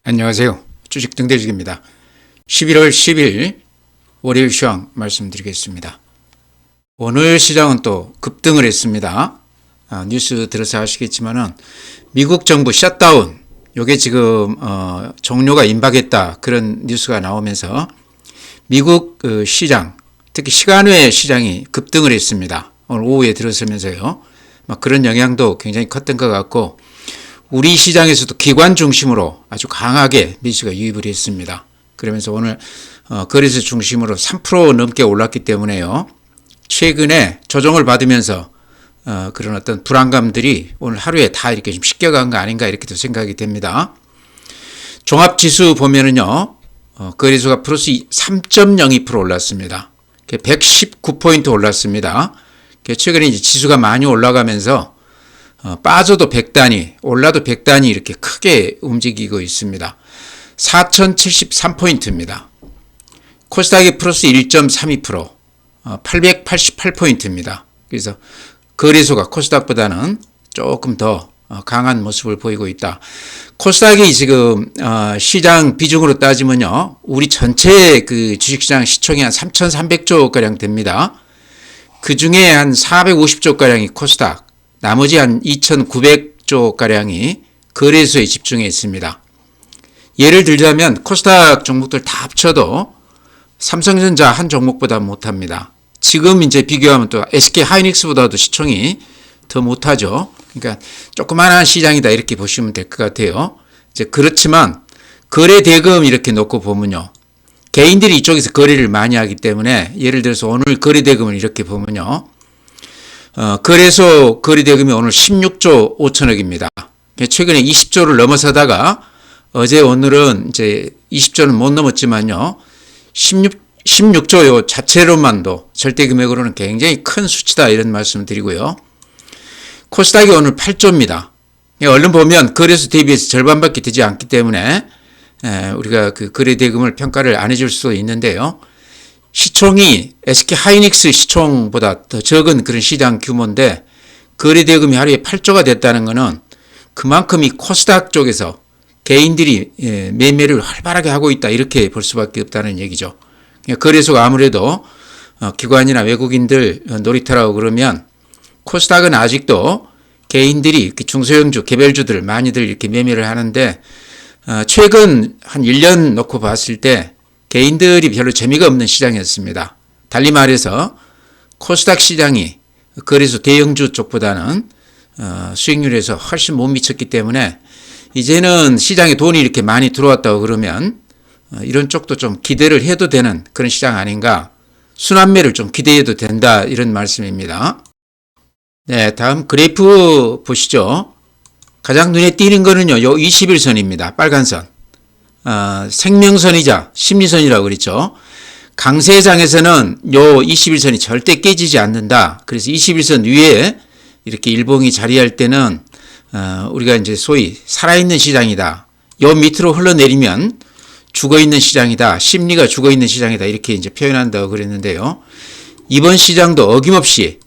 안녕하세요. 주식 등대주기입니다. 11월 10일 월요일 시황 말씀드리겠습니다. 오늘 시장은 또 급등을 했습니다. 뉴스 들어서 아시겠지만은 미국 정부 셧다운 요게 지금 종료가 임박했다 그런 뉴스가 나오면서 미국 시장 특히 시간외 시장이 급등을 했습니다. 오늘 오후에 들어서면서요. 그런 영향도 굉장히 컸던 것 같고 우리 시장에서도 기관 중심으로 아주 강하게 매수가 유입을 했습니다. 그러면서 오늘 거래소 중심으로 3% 넘게 올랐기 때문에요. 최근에 조정을 받으면서 그런 어떤 불안감들이 오늘 하루에 다 이렇게 좀 씻겨간 거 아닌가 이렇게도 생각이 됩니다. 종합지수 보면은요. 거래소가 플러스 3.02% 올랐습니다. 119포인트 올랐습니다. 최근에 이제 지수가 많이 올라가면서 빠져도 100단위, 올라도 100단위 이렇게 크게 움직이고 있습니다. 4073포인트입니다. 코스닥이 플러스 1.32%, 888포인트입니다. 그래서 거래소가 코스닥보다는 조금 더 강한 모습을 보이고 있다. 코스닥이 지금 시장 비중으로 따지면요, 우리 전체 그 주식시장 시총이 한 3,300조 가량 됩니다. 그 중에 한 450조 가량이 코스닥, 나머지 한 2,900조 가량이 거래소에 집중해 있습니다. 예를 들자면 코스닥 종목들 다 합쳐도 삼성전자 한 종목보다 못합니다. 지금 이제 비교하면 또 SK 하이닉스보다도 시총이 더 못하죠. 그러니까 조그마한 시장이다 이렇게 보시면 될 것 같아요. 이제 그렇지만 거래 대금 이렇게 놓고 보면요, 개인들이 이쪽에서 거래를 많이 하기 때문에 예를 들어서 오늘 거래 대금을 이렇게 보면요, 거래소 거래 대금이 오늘 16조 5천억입니다. 최근에 20조를 넘어서다가 어제 오늘은 이제 20조는 못 넘었지만요, 16조 요 자체로만도 절대 금액으로는 굉장히 큰 수치다 이런 말씀을 드리고요. 코스닥이 오늘 8조입니다. 얼른 보면 거래소 대비해서 절반밖에 되지 않기 때문에 우리가 그 거래 대금을 평가를 안 해줄 수도 있는데요. 시총이 SK 하이닉스 시총보다 더 적은 그런 시장 규모인데 거래 대금이 하루에 8조가 됐다는 것은 그만큼 이 코스닥 쪽에서 개인들이 매매를 활발하게 하고 있다 이렇게 볼 수밖에 없다는 얘기죠. 거래소가 아무래도 기관이나 외국인들 놀이터라고 그러면 코스닥은 아직도 개인들이 중소형주, 개별주들 많이들 이렇게 매매를 하는데 최근 한 1년 놓고 봤을 때 개인들이 별로 재미가 없는 시장이었습니다. 달리 말해서 코스닥 시장이 거래소 대형주 쪽보다는 수익률에서 훨씬 못 미쳤기 때문에 이제는 시장에 돈이 이렇게 많이 들어왔다고 그러면 이런 쪽도 좀 기대를 해도 되는 그런 시장 아닌가, 순환매를 좀 기대해도 된다 이런 말씀입니다. 네, 다음 그래프 보시죠. 가장 눈에 띄는 거는요, 요 21선입니다. 빨간 선. 생명선이자 심리선이라고 그랬죠. 강세장에서는 요 21선이 절대 깨지지 않는다. 그래서 21선 위에 이렇게 일봉이 자리할 때는 우리가 이제 소위 살아있는 시장이다. 요 밑으로 흘러내리면 죽어있는 시장이다. 심리가 죽어있는 시장이다. 이렇게 이제 표현한다고 그랬는데요. 이번 시장도 어김없이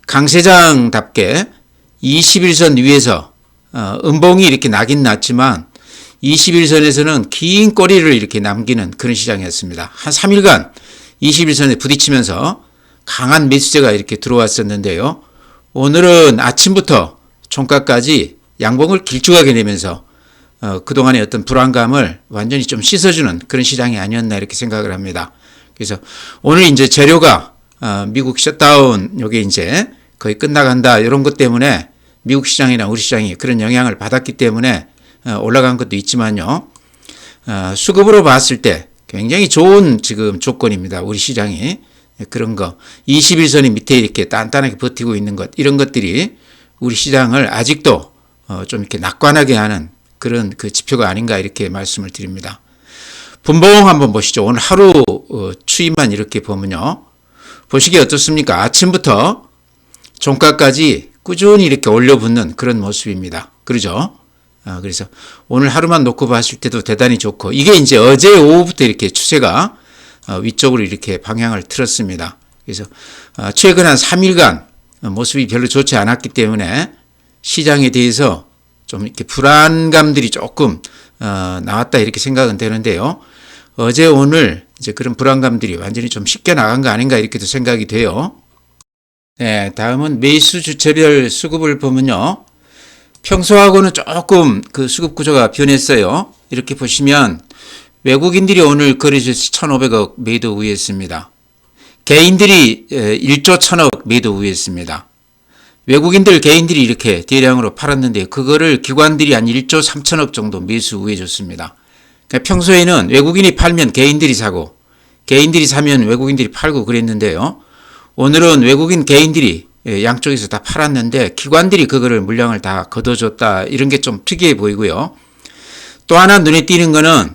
강세장답게 21선 위에서 음봉이 이렇게 나긴 났지만 21선에서는 긴 꼬리를 이렇게 남기는 그런 시장이었습니다. 한 3일간 21선에 부딪히면서 강한 매수세가 이렇게 들어왔었는데요. 오늘은 아침부터 종가까지 양봉을 길쭉하게 내면서 그동안의 어떤 불안감을 완전히 좀 씻어주는 그런 시장이 아니었나 이렇게 생각을 합니다. 그래서 오늘 이제 재료가 미국 셧다운 요게 이제 거의 끝나간다 이런 것 때문에 미국 시장이나 우리 시장이 그런 영향을 받았기 때문에 올라간 것도 있지만요. 수급으로 봤을 때 굉장히 좋은 지금 조건입니다. 우리 시장이. 그런 거 21선이 밑에 이렇게 단단하게 버티고 있는 것, 이런 것들이 우리 시장을 아직도 좀 이렇게 낙관하게 하는 그런 그 지표가 아닌가 이렇게 말씀을 드립니다. 분봉 한번 보시죠. 오늘 하루 추이만 이렇게 보면요, 보시기에 어떻습니까? 아침부터 종가까지 꾸준히 이렇게 올려붙는 그런 모습입니다. 그러죠? 그래서 오늘 하루만 놓고 봤을 때도 대단히 좋고, 이게 이제 어제 오후부터 이렇게 추세가 위쪽으로 이렇게 방향을 틀었습니다. 그래서 최근 한 3일간 모습이 별로 좋지 않았기 때문에 시장에 대해서 좀 이렇게 불안감들이 조금 나왔다 이렇게 생각은 되는데요. 어제 오늘 이제 그런 불안감들이 완전히 좀 씻겨 나간 거 아닌가 이렇게도 생각이 돼요. 네, 다음은 매수 주체별 수급을 보면요. 평소하고는 조금 그 수급 구조가 변했어요. 이렇게 보시면 외국인들이 오늘 거래소에서 1,500억 매도 우위했습니다. 개인들이 1조 1,000억 매도 우위했습니다. 외국인들 개인들이 이렇게 대량으로 팔았는데 그거를 기관들이 한 1조 3천억 정도 매수 우위해줬습니다. 그러니까 평소에는 외국인이 팔면 개인들이 사고 개인들이 사면 외국인들이 팔고 그랬는데요. 오늘은 외국인 개인들이 양쪽에서 다 팔았는데 기관들이 그거를 물량을 다 걷어줬다 이런 게 좀 특이해 보이고요. 또 하나 눈에 띄는 거는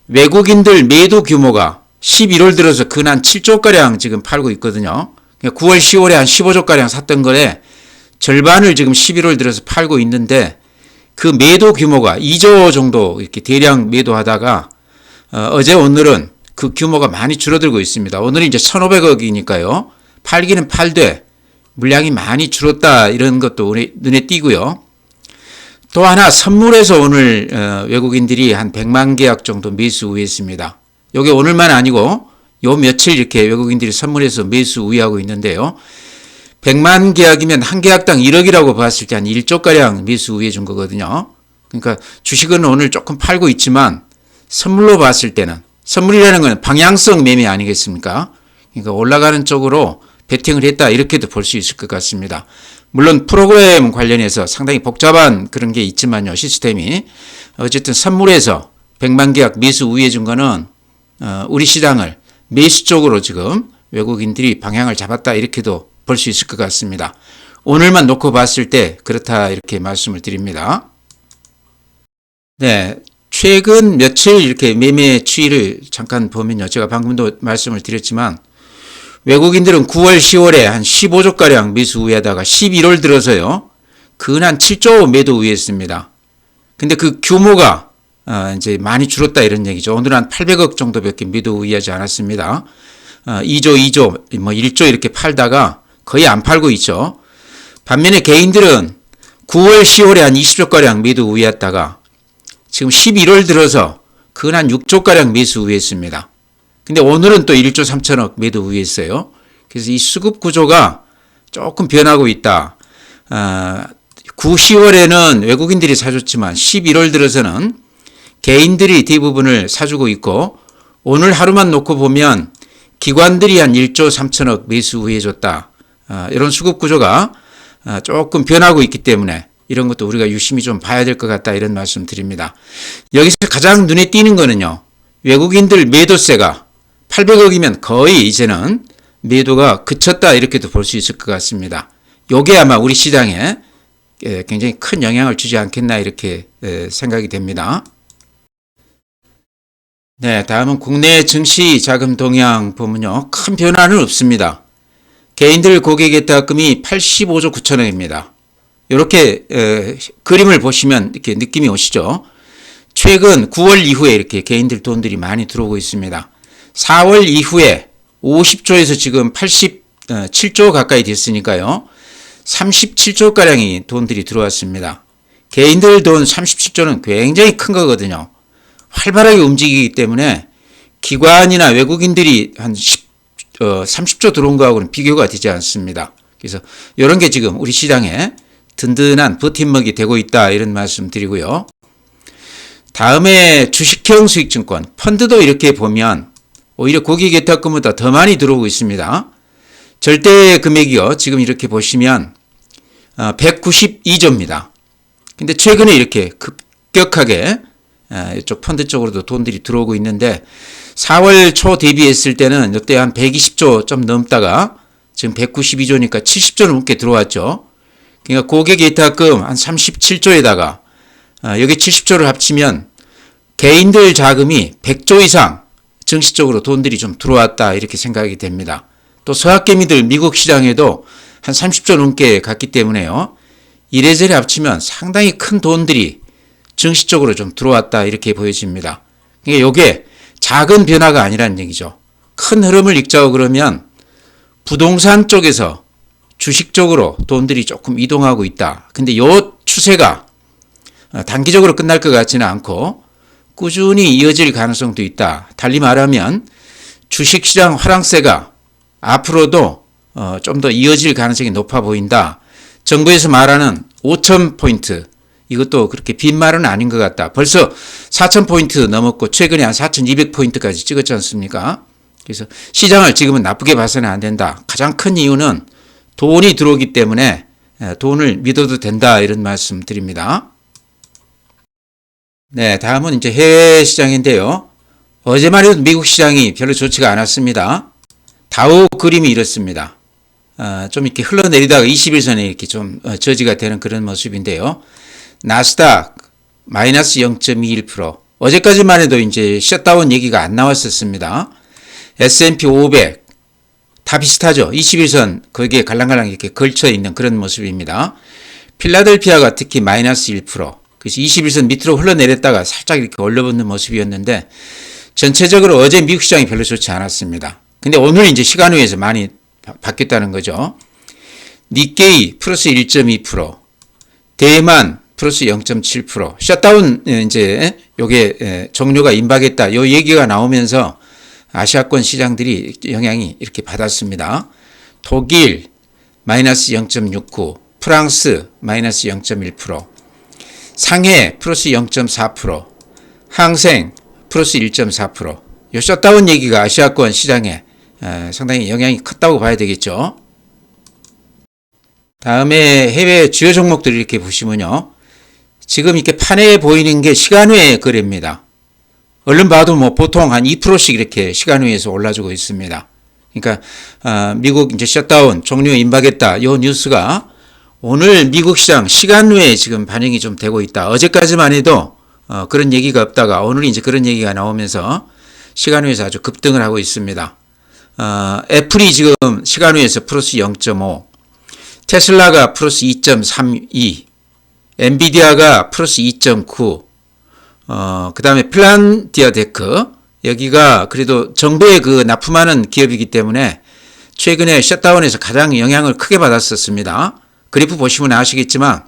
외국인들 매도 규모가 11월 들어서 근한 7조가량 지금 팔고 있거든요. 9월 10월에 한 15조가량 샀던 거에 절반을 지금 11월 들어서 팔고 있는데 그 매도 규모가 2조 정도 이렇게 대량 매도하다가 어제 오늘은 그 규모가 많이 줄어들고 있습니다. 오늘은 이제 1,500억이니까요. 팔기는 팔되 물량이 많이 줄었다 이런 것도 눈에 띄고요. 또 하나 선물에서 오늘 외국인들이 한 100만 계약 정도 매수 우위했습니다. 이게 오늘만 아니고 요 며칠 이렇게 외국인들이 선물에서 매수 우위하고 있는데요. 100만 계약이면 한 계약당 1억이라고 봤을 때 한 1조가량 매수 우위해 준 거거든요. 그러니까 주식은 오늘 조금 팔고 있지만 선물로 봤을 때는 선물이라는 건 방향성 매매 아니겠습니까? 그러니까 올라가는 쪽으로 베팅을 했다 이렇게도 볼 수 있을 것 같습니다. 물론 프로그램 관련해서 상당히 복잡한 그런 게 있지만요. 시스템이. 어쨌든 선물에서 100만 계약 매수 우위해 준 거는 우리 시장을 매수 쪽으로 지금 외국인들이 방향을 잡았다 이렇게도 볼 수 있을 것 같습니다. 오늘만 놓고 봤을 때 그렇다 이렇게 말씀을 드립니다. 네, 최근 며칠 이렇게 매매 추이를 잠깐 보면요. 제가 방금도 말씀을 드렸지만 외국인들은 9월 10월에 한 15조가량 매수 우위하다가 11월 들어서요. 근한 7조 매도 우위했습니다. 근데 그 규모가 이제 많이 줄었다 이런 얘기죠. 오늘은 한 800억 정도밖에 매도 우위하지 않았습니다. 2조, 뭐 1조 이렇게 팔다가 거의 안 팔고 있죠. 반면에 개인들은 9월, 10월에 한 20조가량 매도 우위했다가 지금 11월 들어서 근한 6조가량 매수 우위했습니다. 근데 오늘은 또 1조 3천억 매도 우위했어요. 그래서 이 수급 구조가 조금 변하고 있다. 9, 10월에는 외국인들이 사줬지만 11월 들어서는 개인들이 대부분을 사주고 있고 오늘 하루만 놓고 보면 기관들이 한 1조 3천억 매수 우위해줬다. 이런 수급 구조가 조금 변하고 있기 때문에 이런 것도 우리가 유심히 좀 봐야 될 것 같다 이런 말씀 드립니다. 여기서 가장 눈에 띄는 거는요. 외국인들 매도세가 800억이면 거의 이제는 매도가 그쳤다 이렇게도 볼 수 있을 것 같습니다. 이게 아마 우리 시장에 굉장히 큰 영향을 주지 않겠나 이렇게 생각이 됩니다. 네, 다음은 국내 증시 자금 동향 보면요. 큰 변화는 없습니다. 개인들 고객예탁금이 85조 9천억입니다. 이렇게 그림을 보시면 이렇게 느낌이 오시죠. 최근 9월 이후에 이렇게 개인들 돈들이 많이 들어오고 있습니다. 4월 이후에 50조에서 지금 87조 가까이 됐으니까요. 37조가량이 돈들이 들어왔습니다. 개인들 돈 37조는 굉장히 큰 거거든요. 활발하게 움직이기 때문에 기관이나 외국인들이 한 30조 들어온 거하고는 비교가 되지 않습니다. 그래서 이런 게 지금 우리 시장에 든든한 버팀목이 되고 있다 이런 말씀 드리고요. 다음에 주식형 수익증권 펀드도 이렇게 보면 오히려 고객예탁금보다 더 많이 들어오고 있습니다. 절대 금액이요. 지금 이렇게 보시면 192조입니다. 근데 최근에 이렇게 급격하게 이쪽 펀드 쪽으로도 돈들이 들어오고 있는데 4월 초 대비했을 때는 이때 한 120조 좀 넘다가 지금 192조니까 70조 넘게 들어왔죠. 그러니까 고객예탁금 한 37조에다가 여기 70조를 합치면 개인들 자금이 100조 이상 증시 쪽으로 돈들이 좀 들어왔다 이렇게 생각이 됩니다. 또 서학개미들 미국 시장에도 한 30조 넘게 갔기 때문에요. 이래저래 합치면 상당히 큰 돈들이 증시 쪽으로 좀 들어왔다 이렇게 보여집니다. 그러니까 이게 작은 변화가 아니라는 얘기죠. 큰 흐름을 읽자고 그러면 부동산 쪽에서 주식 쪽으로 돈들이 조금 이동하고 있다. 근데 이 추세가 단기적으로 끝날 것 같지는 않고 꾸준히 이어질 가능성도 있다. 달리 말하면 주식시장 화랑세가 앞으로도 좀 더 이어질 가능성이 높아 보인다. 정부에서 말하는 5,000포인트, 이것도 그렇게 빈말은 아닌 것 같다. 벌써 4,000포인트 넘었고 최근에 한 4,200포인트까지 찍었지 않습니까? 그래서 시장을 지금은 나쁘게 봐서는 안 된다. 가장 큰 이유는 돈이 들어오기 때문에 돈을 믿어도 된다, 이런 말씀 드립니다. 네, 다음은 이제 해외 시장인데요. 어제만 해도 미국 시장이 별로 좋지가 않았습니다. 다우 그림이 이렇습니다. 좀 이렇게 흘러내리다가 21선에 이렇게 좀 저지가 되는 그런 모습인데요. 나스닥 마이너스 0.21%. 어제까지만 해도 이제 셧다운 얘기가 안 나왔었습니다. S&P 500 다 비슷하죠. 21선 거기에 갈랑갈랑 이렇게 걸쳐 있는 그런 모습입니다. 필라델피아가 특히 마이너스 1%. 그래서 21선 밑으로 흘러내렸다가 살짝 이렇게 올려붙는 모습이었는데 전체적으로 어제 미국 시장이 별로 좋지 않았습니다. 근데 오늘 이제 시간 외에서 많이 바뀌었다는 거죠. 니케이 플러스 1.2%, 대만 플러스 0.7%, 셧다운 이제 요게 종료가 임박했다. 요 얘기가 나오면서 아시아권 시장들이 영향이 이렇게 받았습니다. 독일 마이너스 0.69, 프랑스 마이너스 0.1%, 상해 플러스 0.4%, 항생 플러스 1.4%. 요 셧다운 얘기가 아시아권 시장에 상당히 영향이 컸다고 봐야 되겠죠. 다음에 해외 주요 종목들 이렇게 보시면요. 지금 이렇게 판에 보이는 게 시간외 거래입니다. 얼른 봐도 뭐 보통 한 2%씩 이렇게 시간외에서 올라주고 있습니다. 그러니까 미국 이제 셧다운 종료 임박했다. 요 뉴스가 오늘 미국 시장 시간외에 지금 반영이 좀 되고 있다. 어제까지만 해도 그런 얘기가 없다가 오늘 이제 그런 얘기가 나오면서 시간외에서 아주 급등을 하고 있습니다. 애플이 지금 시간외에서 플러스 0.5, 테슬라가 플러스 2.32, 엔비디아가 플러스 2.9, 그 다음에 플란디아데크, 여기가 그래도 정부에 그 납품하는 기업이기 때문에 최근에 셧다운에서 가장 영향을 크게 받았었습니다. 그래프 보시면 아시겠지만,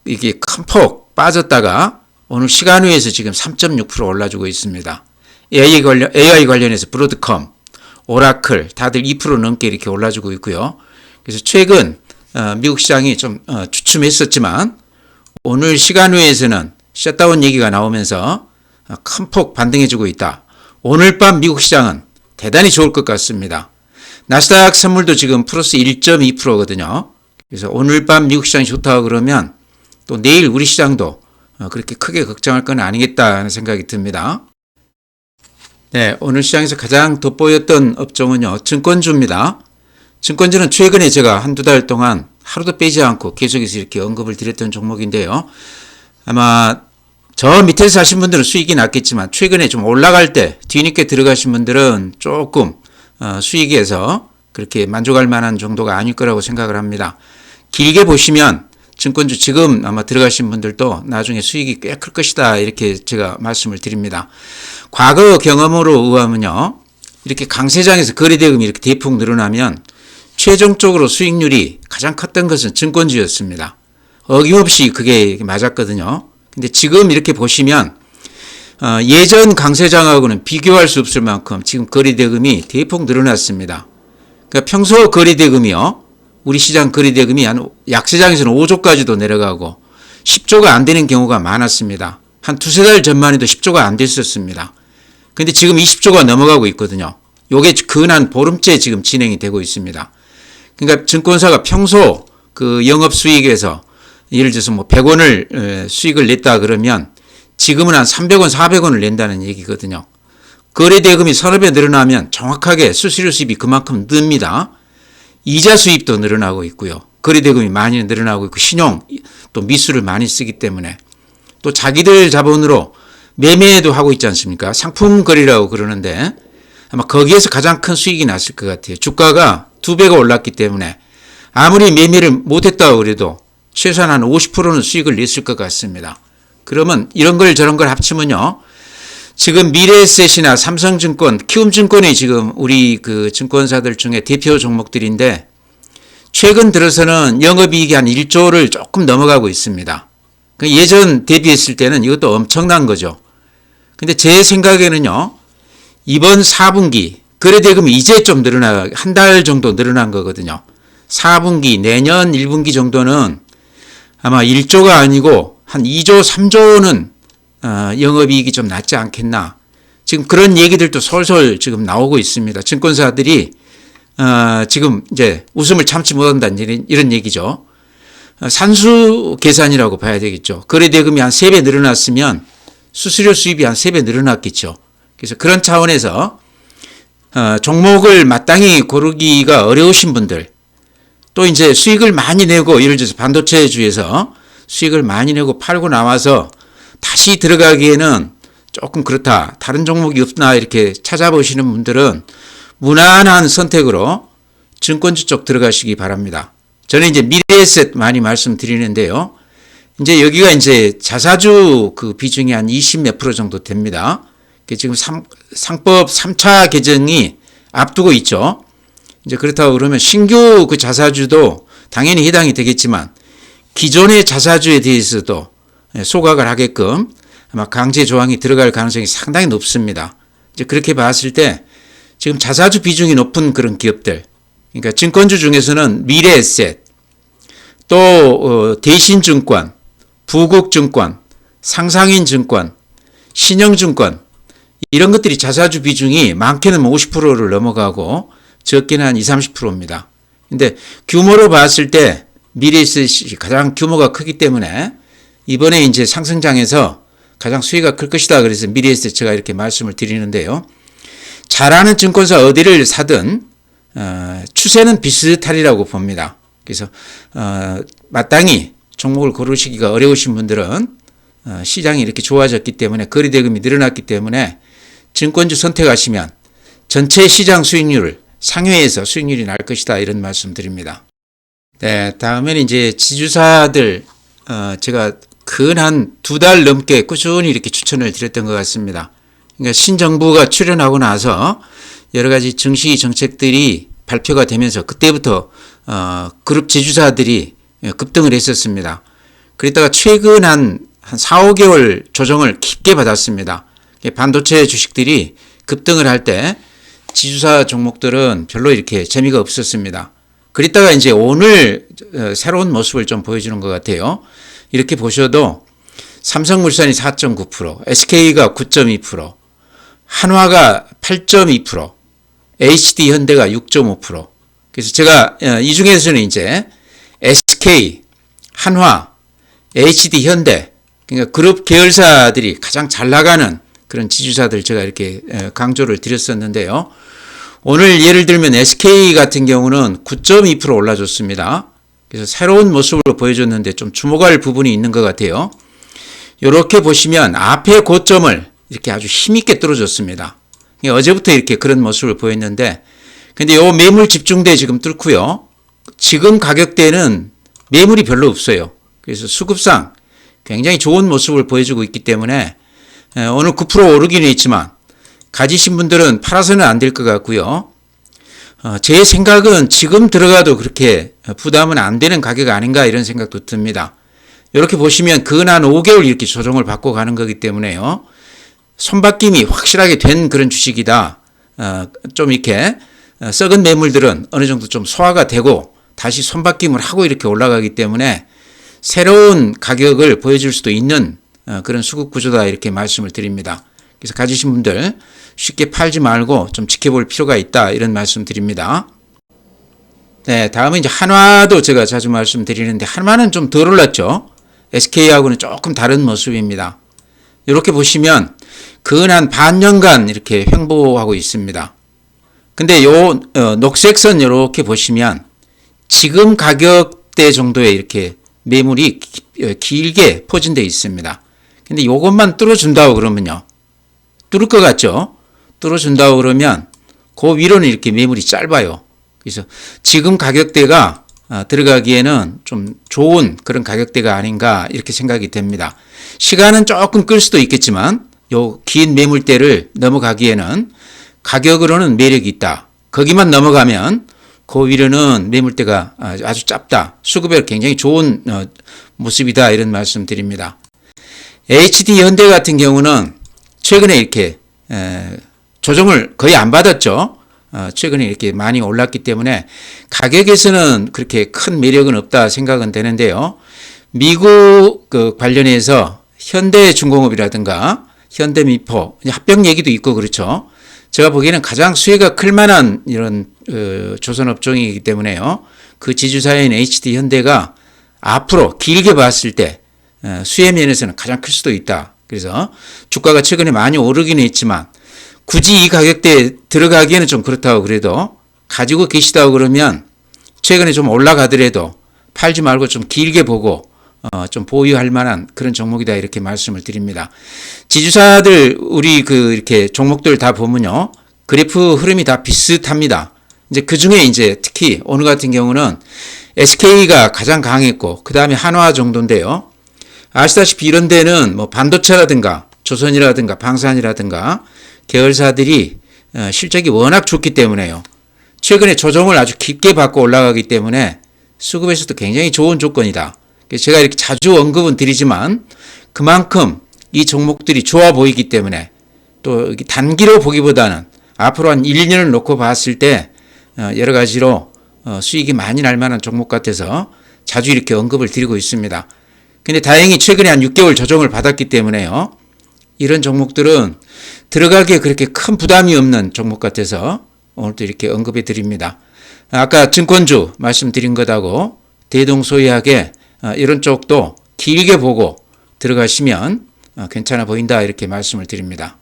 이게 큰 폭 빠졌다가 오늘 시간외에서 지금 3.6% 올라주고 있습니다. AI 관련해서 브로드컴, 오라클 다들 2% 넘게 이렇게 올라주고 있고요. 그래서 최근 미국 시장이 좀 주춤했었지만 오늘 시간외에서는 셧다운 얘기가 나오면서 큰 폭 반등해주고 있다. 오늘 밤 미국 시장은 대단히 좋을 것 같습니다. 나스닥 선물도 지금 플러스 1.2%거든요. 그래서 오늘 밤 미국 시장이 좋다고 그러면 또 내일 우리 시장도 그렇게 크게 걱정할 건 아니겠다는 생각이 듭니다. 네, 오늘 시장에서 가장 돋보였던 업종은요, 증권주입니다. 증권주는 최근에 제가 한두 달 동안 하루도 빼지 않고 계속해서 이렇게 언급을 드렸던 종목인데요. 아마 저 밑에서 하신 분들은 수익이 났겠지만 최근에 좀 올라갈 때 뒤늦게 들어가신 분들은 조금 수익에서 그렇게 만족할 만한 정도가 아닐 거라고 생각을 합니다. 길게 보시면 증권주 지금 아마 들어가신 분들도 나중에 수익이 꽤 클 것이다, 이렇게 제가 말씀을 드립니다. 과거 경험으로 의하면요, 이렇게 강세장에서 거래대금이 이렇게 대폭 늘어나면 최종적으로 수익률이 가장 컸던 것은 증권주였습니다. 어김없이 그게 맞았거든요. 근데 지금 이렇게 보시면 예전 강세장하고는 비교할 수 없을 만큼 지금 거래대금이 대폭 늘어났습니다. 그러니까 평소 거래대금이요, 우리 시장 거래대금이 한 약세장에서는 5조까지도 내려가고 10조가 안 되는 경우가 많았습니다. 한 두세 달 전만 해도 10조가 안 됐었습니다. 근데 지금 20조가 넘어가고 있거든요. 요게 근한 보름째 지금 진행이 되고 있습니다. 그러니까 증권사가 평소 그 영업 수익에서 예를 들어서 뭐 100원을 수익을 냈다 그러면 지금은 한 300원, 400원을 낸다는 얘기거든요. 거래대금이 서너 배 늘어나면 정확하게 수수료 수입이 그만큼 늡니다. 이자 수입도 늘어나고 있고요. 거래대금이 많이 늘어나고 있고 신용 또 미수를 많이 쓰기 때문에 또 자기들 자본으로 매매도 하고 있지 않습니까? 상품 거래라고 그러는데 아마 거기에서 가장 큰 수익이 났을 것 같아요. 주가가 2배가 올랐기 때문에 아무리 매매를 못했다고 그래도 최소한 한 50%는 수익을 냈을 것 같습니다. 그러면 이런 걸 저런 걸 합치면요, 지금 미래에셋이나 삼성증권, 키움증권이 지금 우리 그 증권사들 중에 대표 종목들인데 최근 들어서는 영업이익이 한 1조를 조금 넘어가고 있습니다. 예전 대비했을 때는 이것도 엄청난 거죠. 근데 제 생각에는요, 이번 4분기 거래대금이 이제 좀 한 달 정도 늘어난 거거든요. 4분기, 내년 1분기 정도는 아마 1조가 아니고 한 2조, 3조는 영업이익이 좀 낮지 않겠나. 지금 그런 얘기들도 솔솔 지금 나오고 있습니다. 증권사들이 지금 이제 웃음을 참지 못한다는 이런 얘기죠. 산수 계산이라고 봐야 되겠죠. 거래대금이 한 3배 늘어났으면 수수료 수입이 한 3배 늘어났겠죠. 그래서 그런 차원에서 종목을 마땅히 고르기가 어려우신 분들, 또 이제 수익을 많이 내고, 예를 들어서 반도체주에서 수익을 많이 내고 팔고 나와서 다시 들어가기에는 조금 그렇다, 다른 종목이 없나 이렇게 찾아보시는 분들은 무난한 선택으로 증권주 쪽 들어가시기 바랍니다. 저는 이제 미래에셋 많이 말씀드리는데요. 이제 여기가 이제 자사주 그 비중이 한 20 몇 프로 정도 됩니다. 지금 상법 3차 개정이 앞두고 있죠. 이제 그렇다고 그러면 신규 그 자사주도 당연히 해당이 되겠지만 기존의 자사주에 대해서도 소각을 하게끔 아마 강제 조항이 들어갈 가능성이 상당히 높습니다. 이제 그렇게 봤을 때 지금 자사주 비중이 높은 그런 기업들, 그러니까 증권주 중에서는 미래에셋, 또 대신증권, 부국증권, 상상인증권, 신영증권, 이런 것들이 자사주 비중이 많게는 50%를 넘어가고 적게는 한 20, 30%입니다. 근데 규모로 봤을 때 미래에셋이 가장 규모가 크기 때문에 이번에 이제 상승장에서 가장 수혜가 클 것이다. 그래서 미래에셋 제가 이렇게 말씀을 드리는데요. 잘하는 증권사 어디를 사든 추세는 비슷하리라고 봅니다. 그래서 마땅히 종목을 고르시기가 어려우신 분들은 시장이 이렇게 좋아졌기 때문에, 거래대금이 늘어났기 때문에 증권주 선택하시면 전체 시장 수익률을 상회해서 수익률이 날 것이다, 이런 말씀 드립니다. 네, 다음에는 이제 지주사들 제가 근 한 2달 넘게 꾸준히 이렇게 추천을 드렸던 것 같습니다. 그러니까 신정부가 출연하고 나서 여러 가지 증시 정책들이 발표가 되면서 그때부터 그룹 지주사들이 급등을 했었습니다. 그랬다가 최근 한 4, 5개월 조정을 깊게 받았습니다. 반도체 주식들이 급등을 할 때 지주사 종목들은 별로 이렇게 재미가 없었습니다. 그랬다가 이제 오늘 새로운 모습을 좀 보여주는 것 같아요. 이렇게 보셔도 삼성물산이 4.9%, SK가 9.2%, 한화가 8.2%, HD현대가 6.5%. 그래서 제가 이 중에서는 이제 SK, 한화, HD현대, 그러니까 그룹 계열사들이 가장 잘 나가는 그런 지주사들 제가 이렇게 강조를 드렸었는데요. 오늘 예를 들면 SK 같은 경우는 9.2% 올라줬습니다. 그래서 새로운 모습을 보여줬는데 좀 주목할 부분이 있는 것 같아요. 이렇게 보시면 앞에 고점을 이렇게 아주 힘있게 뚫어줬습니다. 어제부터 이렇게 그런 모습을 보였는데, 근데 요 매물 집중대 지금 뚫고요. 지금 가격대는 매물이 별로 없어요. 그래서 수급상 굉장히 좋은 모습을 보여주고 있기 때문에 오늘 9% 오르기는 했지만 가지신 분들은 팔아서는 안 될 것 같고요. 제 생각은 지금 들어가도 그렇게 부담은 안 되는 가격 아닌가, 이런 생각도 듭니다. 이렇게 보시면 근 한 5개월 이렇게 조정을 받고 가는 거기 때문에요. 손바뀜이 확실하게 된 그런 주식이다. 좀 이렇게 썩은 매물들은 어느 정도 좀 소화가 되고 다시 손바뀜을 하고 이렇게 올라가기 때문에 새로운 가격을 보여줄 수도 있는 그런 수급 구조다, 이렇게 말씀을 드립니다. 그래서 가지신 분들 쉽게 팔지 말고 좀 지켜볼 필요가 있다, 이런 말씀 드립니다. 네, 다음은 이제 한화도 제가 자주 말씀드리는데, 한화는 좀 덜 올랐죠. SK하고는 조금 다른 모습입니다. 이렇게 보시면 근 한 반년간 이렇게 횡보하고 있습니다. 근데 요 녹색선 이렇게 보시면 지금 가격대 정도에 이렇게 매물이 길게 포진되어 있습니다. 근데 요것만 뚫어준다고 그러면요, 뚫을 것 같죠? 뚫어준다고 그러면 그 위로는 이렇게 매물이 짧아요. 그래서 지금 가격대가 들어가기에는 좀 좋은 그런 가격대가 아닌가, 이렇게 생각이 됩니다. 시간은 조금 끌 수도 있겠지만 요 긴 매물대를 넘어가기에는 가격으로는 매력이 있다. 거기만 넘어가면 그 위로는 매물대가 아주 짧다. 수급에 굉장히 좋은 모습이다, 이런 말씀 드립니다. HD현대 같은 경우는 최근에 이렇게 조정을 거의 안 받았죠. 최근에 이렇게 많이 올랐기 때문에 가격에서는 그렇게 큰 매력은 없다 생각은 되는데요. 미국 그 관련해서 현대중공업이라든가 현대미포 합병 얘기도 있고 그렇죠. 제가 보기에는 가장 수혜가 클 만한 이런 조선업종이기 때문에요. 그 지주사인 HD 현대가 앞으로 길게 봤을 때 수혜 면에서는 가장 클 수도 있다. 그래서 주가가 최근에 많이 오르기는 했지만 굳이 이 가격대에 들어가기에는 좀 그렇다고 그래도 가지고 계시다고 그러면 최근에 좀 올라가더라도 팔지 말고 좀 길게 보고 좀 보유할 만한 그런 종목이다 이렇게 말씀을 드립니다. 지주사들 우리 이렇게 종목들 다 보면요. 그래프 흐름이 다 비슷합니다. 이제 그 중에 이제 특히 오늘 같은 경우는 SK가 가장 강했고 그 다음에 한화 정도인데요. 아시다시피 이런 데는 뭐 반도체라든가 조선이라든가 방산이라든가 계열사들이 실적이 워낙 좋기 때문에요. 최근에 조정을 아주 깊게 받고 올라가기 때문에 수급에서도 굉장히 좋은 조건이다. 제가 이렇게 자주 언급은 드리지만 그만큼 이 종목들이 좋아 보이기 때문에 또 단기로 보기보다는 앞으로 한 1, 2년을 놓고 봤을 때 여러 가지로 수익이 많이 날 만한 종목 같아서 자주 이렇게 언급을 드리고 있습니다. 근데 다행히 최근에 한 6개월 조정을 받았기 때문에요. 이런 종목들은 들어가기에 그렇게 큰 부담이 없는 종목 같아서 오늘도 이렇게 언급해 드립니다. 아까 증권주 말씀드린 것하고 대동소이하게 이런 쪽도 길게 보고 들어가시면 괜찮아 보인다 이렇게 말씀을 드립니다.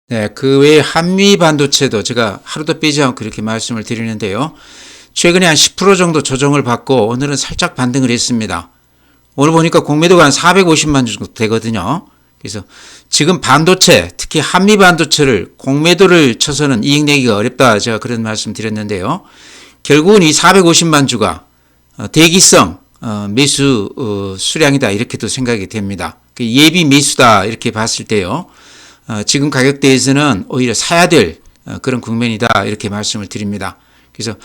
네, 그 외에 한미 반도체도 제가 하루도 빼지 않고 그렇게 말씀을 드리는데요. 최근에 한 10% 정도 조정을 받고 오늘은 살짝 반등을 했습니다. 오늘 보니까 공매도가 한 450만 주 정도 되거든요. 그래서 지금 반도체, 특히 한미 반도체를 공매도를 쳐서는 이익 내기가 어렵다 제가 그런 말씀 드렸는데요. 결국은 이 450만 주가 대기성 매수 수량이다 이렇게도 생각이 됩니다. 예비 매수다 이렇게 봤을 때요. 지금 가격대에서는 오히려 사야 될 그런 국면이다 이렇게 말씀을 드립니다. 그래서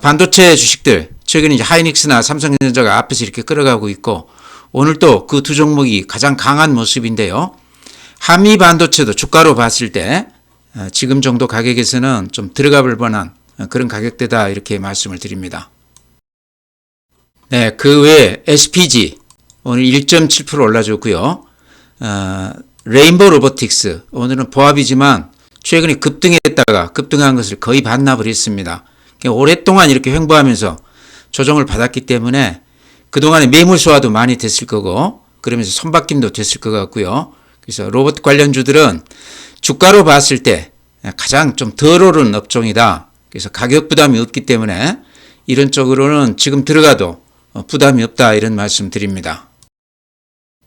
반도체 주식들 최근에 이제 하이닉스나 삼성전자가 앞에서 이렇게 끌어가고 있고 오늘 또 그 두 종목이 가장 강한 모습인데요. 한미 반도체도 주가로 봤을 때 지금 정도 가격에서는 좀 들어가 볼 만한 그런 가격대다 이렇게 말씀을 드립니다. 네, 그 외에 SPG 오늘 1.7% 올라줬고요. 레인보우 로보틱스 오늘은 보합이지만 최근에 급등한 것을 거의 반납을 했습니다. 오랫동안 이렇게 횡보하면서 조정을 받았기 때문에 그동안에 매물 소화도 많이 됐을 거고 그러면서 손바뀜도 됐을 것 같고요. 그래서 로봇 관련주들은 주가로 봤을 때 가장 좀 덜 오른 업종이다. 그래서 가격 부담이 없기 때문에 이런 쪽으로는 지금 들어가도 부담이 없다 이런 말씀 드립니다.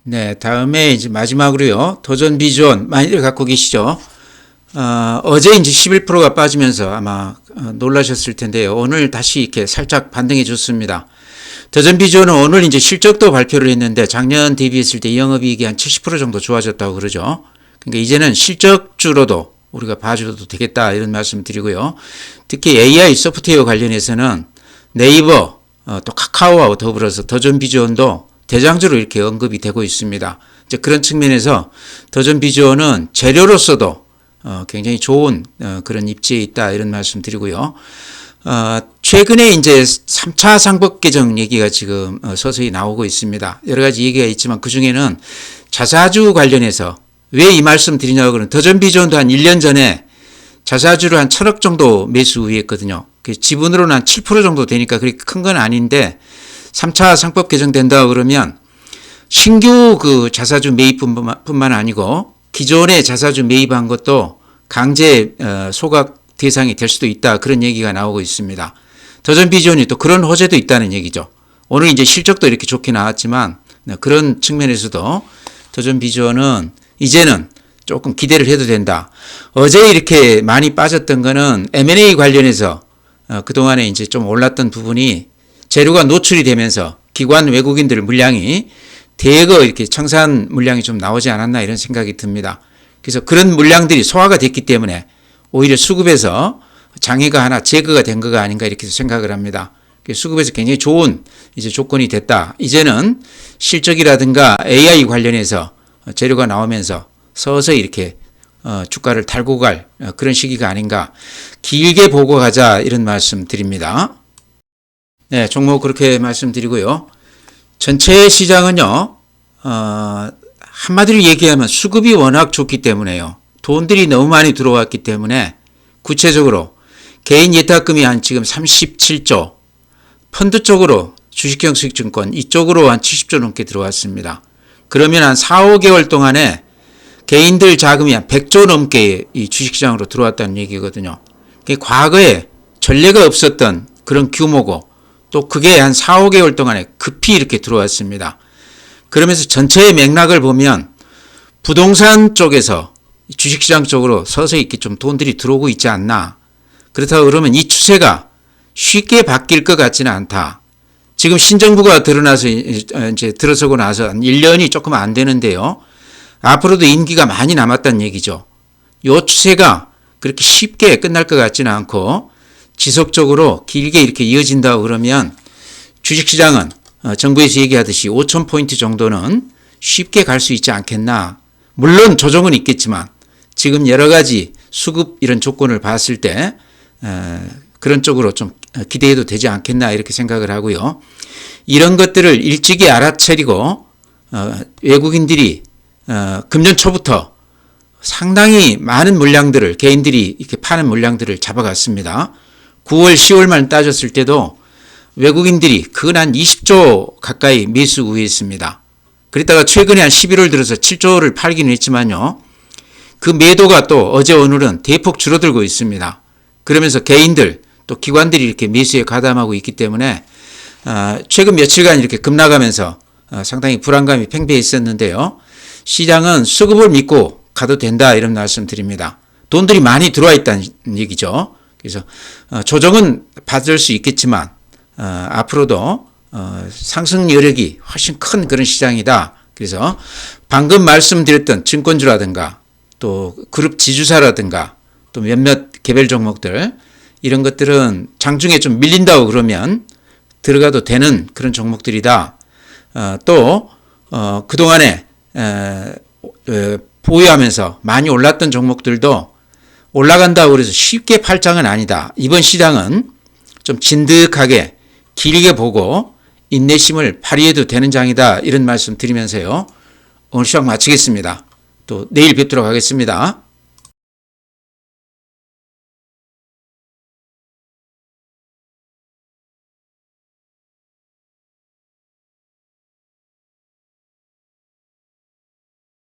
네, 다음에 이제 마지막으로요. 도전 비전 많이들 갖고 계시죠? 어제 이제 11%가 빠지면서 아마 놀라셨을 텐데요. 오늘 다시 이렇게 살짝 반등해 줬습니다. 도전 비전은 오늘 이제 실적도 발표를 했는데 작년 대비했을 때 영업이익이 한 70% 정도 좋아졌다고 그러죠. 그러니까 이제는 실적주로도 우리가 봐줘도 되겠다 이런 말씀 드리고요. 특히 AI 소프트웨어 관련해서는 네이버 또 카카오와 더불어서 도전 비전도 대장주로 이렇게 언급이 되고 있습니다. 이제 그런 측면에서 도전 비전은 재료로서도 굉장히 좋은 그런 입지에 있다 이런 말씀 드리고요. 최근에 이제 3차 상법 개정 얘기가 지금 서서히 나오고 있습니다. 여러 가지 얘기가 있지만 그 중에는 자사주 관련해서 왜 이 말씀 드리냐고 그러면 도전 비전도 한 1년 전에 자사주를 한 1,000억 정도 매수했거든요. 지분으로는 한 7% 정도 되니까 그렇게 큰 건 아닌데 3차 상법 개정된다고 그러면 신규 그 자사주 매입뿐만 아니고 기존의 자사주 매입한 것도 강제 소각 대상이 될 수도 있다 그런 얘기가 나오고 있습니다. 도전 비전이 또 그런 호재도 있다는 얘기죠. 오늘 이제 실적도 이렇게 좋게 나왔지만 그런 측면에서도 도전 비전은 이제는 조금 기대를 해도 된다. 어제 이렇게 많이 빠졌던 거는 M&A 관련해서 그동안에 이제 좀 올랐던 부분이 재료가 노출이 되면서 기관 외국인들 물량이 대거 이렇게 청산 물량이 좀 나오지 않았나 이런 생각이 듭니다. 그래서 그런 물량들이 소화가 됐기 때문에 오히려 수급에서 장애가 하나 제거가 된 거가 아닌가 이렇게 생각을 합니다. 수급에서 굉장히 좋은 이제 조건이 됐다. 이제는 실적이라든가 AI 관련해서 재료가 나오면서 서서히 이렇게 주가를 달고 갈 그런 시기가 아닌가, 길게 보고 가자 이런 말씀 드립니다. 네, 종목 그렇게 말씀드리고요. 전체 시장은요, 한마디로 얘기하면 수급이 워낙 좋기 때문에요. 돈들이 너무 많이 들어왔기 때문에 구체적으로 개인 예탁금이 한 지금 37조, 펀드 쪽으로 주식형 수익증권 이쪽으로 한 70조 넘게 들어왔습니다. 그러면 한 4, 5개월 동안에 개인들 자금이 한 100조 넘게 이 주식시장으로 들어왔다는 얘기거든요. 과거에 전례가 없었던 그런 규모고, 또 그게 한 4, 5개월 동안에 급히 이렇게 들어왔습니다. 그러면서 전체의 맥락을 보면 부동산 쪽에서 주식시장 쪽으로 서서히 이렇게 좀 돈들이 들어오고 있지 않나. 그렇다고 그러면 이 추세가 쉽게 바뀔 것 같지는 않다. 지금 신정부가 드러나서 이제 들어서고 나서 한 1년이 조금 안 되는데요. 앞으로도 임기가 많이 남았다는 얘기죠. 이 추세가 그렇게 쉽게 끝날 것 같지는 않고 지속적으로 길게 이렇게 이어진다고 그러면 주식시장은 정부에서 얘기하듯이 5,000포인트 정도는 쉽게 갈 수 있지 않겠나. 물론 조정은 있겠지만 지금 여러 가지 수급 이런 조건을 봤을 때 그런 쪽으로 좀 기대해도 되지 않겠나 이렇게 생각을 하고요. 이런 것들을 일찍이 알아차리고 외국인들이 금년 초부터 상당히 많은 물량들을, 개인들이 이렇게 파는 물량들을 잡아갔습니다. 9월, 10월만 따졌을 때도 외국인들이 근 한 20조 가까이 매수 우회했습니다. 그랬다가 최근에 한 11월 들어서 7조를 팔기는 했지만요. 그 매도가 또 어제 오늘은 대폭 줄어들고 있습니다. 그러면서 개인들 또 기관들이 이렇게 매수에 가담하고 있기 때문에 최근 며칠간 이렇게 급락하면서 상당히 불안감이 팽배했었는데요. 시장은 수급을 믿고 가도 된다 이런 말씀 드립니다. 돈들이 많이 들어와 있다는 얘기죠. 그래서 조정은 받을 수 있겠지만 앞으로도 상승 여력이 훨씬 큰 그런 시장이다. 그래서 방금 말씀드렸던 증권주라든가 또 그룹 지주사라든가 또 몇몇 개별 종목들, 이런 것들은 장중에 좀 밀린다고 그러면 들어가도 되는 그런 종목들이다. 또 그동안에 보유하면서 많이 올랐던 종목들도 올라간다고 그래서 쉽게 팔장은 아니다. 이번 시장은 좀 진득하게 길게 보고 인내심을 발휘해도 되는 장이다. 이런 말씀 드리면서요. 오늘 시간 마치겠습니다. 또 내일 뵙도록 하겠습니다.